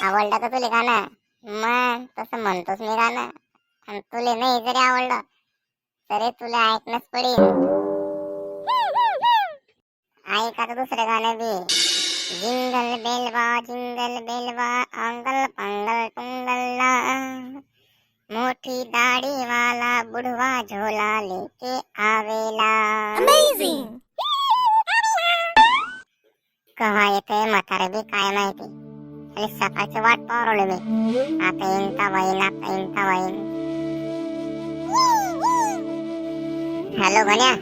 आवडलं का तुले गाणं? मग तसं म्हणतोच मी गाणं. आणि तुले नाही जरी आवडलं तरी तुला ऐकणंच पडेल. ऐका तर दुसरं गाणं बी. जिंगल बेलवा अंगल पंगल टुंगलला, मोठी दाढी वाला बुढ़वा झोला लेके आवेला. Amazing! कहा येते म्हातारे बी काय माहिती. आणि सकाळची वाट पाहू मी. आता येईन का वाईन, आता येईन का वाईन. हॅलो गण्या,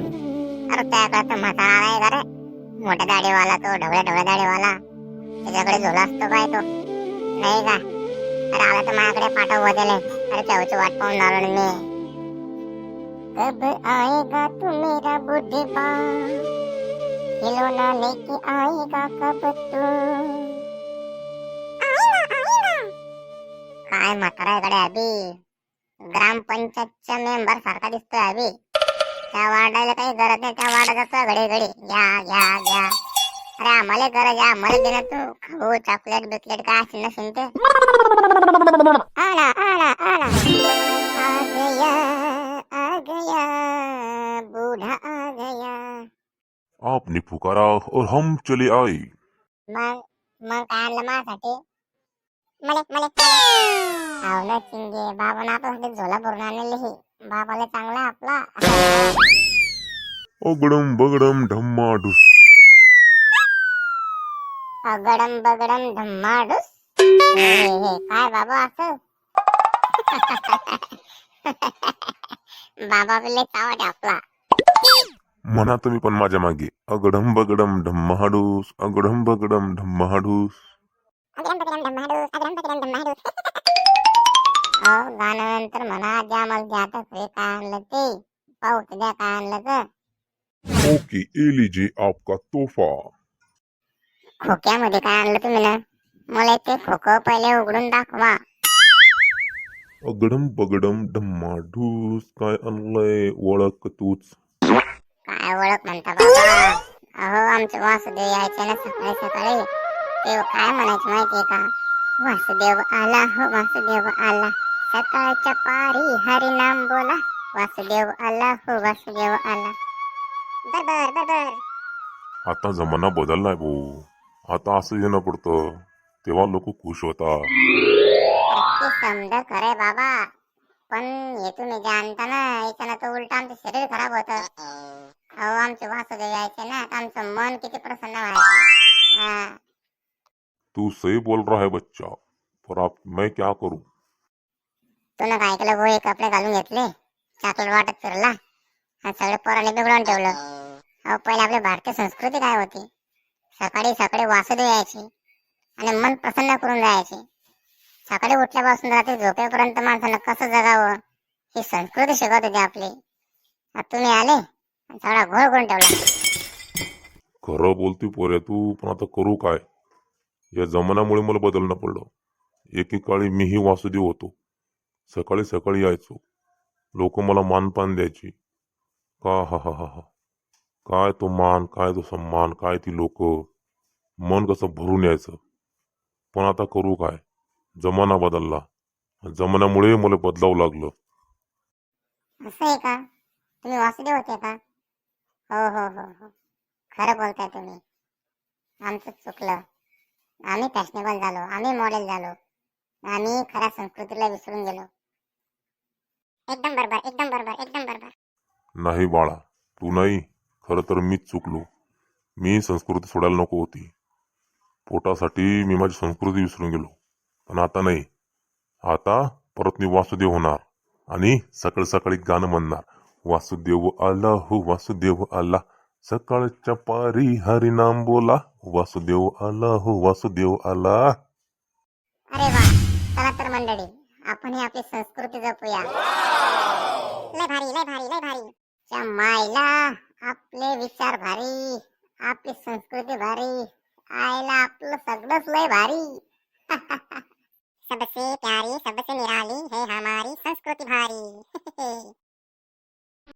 अरे त्याकडे तर म्हातारा आलाय का रे? मोठ्या दाढीवाला, तो ढवळ्या ढवळ्या दाढीवाला. त्याच्याकडे झोला असतो काय तो? नाही का? अरे आला तर माझ्याकडे पाठव बदले. अरे त्याची वाट पाहून आलो मी. कब आएगा तू मेरा बुढ़वा, खिलौना लेके आएगा कब तू. काय म्हाताऱ्याकडे अभि ग्रामपंचायतच्या मेंबर सारखा दिसतोय अभि. त्या वाढायला काही गरज नाही, त्या वाढा जातो घडी घडी. घ्या घ्या घ्या. अरे आम्हाला गरज आहे, आम्हाला देणार तू खाऊ चॉकलेट बिकलेट काय असेल नसेल ते. आला आला आला, आ गया बूढ़ा आ गया. आपने पुकारा और हम चले आए. मग मग काय आणलं माझ्यासाठी? मले मले हाव ना चिंगे, बाबानं आपल्यासाठी झोला भरून आणलेली ही. बाबाला चांगला आपला. अगडम बगडम ढम्माडूस. अगडम बगडम धम्माडूस. हे काय बाबा असं? बाबा बिले चावट आपला. म्हणा तुम्ही पण माझ्या मागे. अगडम बगडम ढम्माडूस, अगडम बगडम ढम्माडूस. अगडम बगडम धम्माडूस, अगडम बगडम धम्माडूस. गाणं नंतर म्हणा द्या मला द्या तर काय आणलं ते. पाहू तर द्या काय आणलं तर. ओके, ये लीजिए आपका तोहफा. खोक्यामध्ये काय आणलं तुम्ही ना? मला ते खोकं पहिले उघडून दाखवा. अगडम बगडम ढम्माडूस. काय आणलंय ओळख तूच. काय ओळख म्हणता बाबा? अहो आमचे वासुदेव यायचे ना सकाळी सकाळी. ते काय म्हणायचे माहितीये का? वासुदेव आला हो वासुदेव आला, सकाळच्या पारी हरी नाम बोला. वासुदेव आला हो वासुदेव आला. बरोबर बरोबर. आता जमाना बदललाय भाऊ. आता असं येणं पडतं, तेव्हा लोक खुश होतात. ते समजा खरंय बाबा, पण हे तुम्ही जे आणता ना याच्यानं तर उलट आमचं शरीर खराब होतं. अहो आमचे वासुदेव यायचे ना तर आमचं मन किती प्रसन्न व्हायचं. हा. तू सही बोल रहा है बच्चा, पर आप मैं क्या करूं. तुला काय केलं भाऊ? हे कपडे घालून घेतले, चॉकलेट वाटत फिरला आणि सगळे पोराने बिघडवून ठेवलं. अहो पहिले आपली भारतीय संस्कृती काय होती? सकाळी सकाळी वासुदेव यायचे आणि मन प्रसन्न करून जायचे. सकाळी उठल्यापासून रात्री झोपेपर्यंत माणसानं कसं जगावं ही संस्कृती शिकवत होती आपली. आता तुम्ही आले आणि सगळा घोळ करून ठेवला. खरं बोलती पोऱ्या तू, पण आता करू काय? या जमान्यामुळे मला बदलणं पडलं. एकेकाळी मीही वासुदेव होतो. सकाळी सकाळी यायचो, लोक मला मानपान द्यायची. का हा हा हा हा, काय तो मान, काय तो सन्मान, काय ती लोक. मन कसं भरून यायचं. पण आता करू काय? जमाना बदलला, जमान्यामुळे मला बदलावं लागलं. असं आहे का? तुम्ही वासुदेव होते का? हो हो हो हो, खरं बोलताय तुम्ही. आमचं चुकलं. आम्ही फॅशनेबल झालो, आम्ही मॉडेल झालो, आम्ही खऱ्या संस्कृतीला विसरून गेलो. एकदम बरोबर एकदम बरोबर एकदम बरोबर. नाही बाळा, तू नाही, खरं तर मीच चुकलो. मी संस्कृती सोडायला नको होती. पोटासाठी मी माझी संस्कृती विसरून गेलो. पण आता नाही. आता परत मी वासुदेव होणार आणि सकाळी सकाळी गाणं म्हणणार. वासुदेव आला हो वासुदेव आला, सकाळच्या पारी हरी नाम बोला. वासुदेव आला हो वासुदेव आला. अरे वा, चला तर मंडळी आपण ही आपली संस्कृती जपूया. लय भारी लय भारी लय भारी. च्या मायला आपले विचार भारी, आपली संस्कृती भारी, आयला आपलं सगळंच लय भारी. सबसे प्यारी सबसे निराली है हमारी संस्कृति भारी.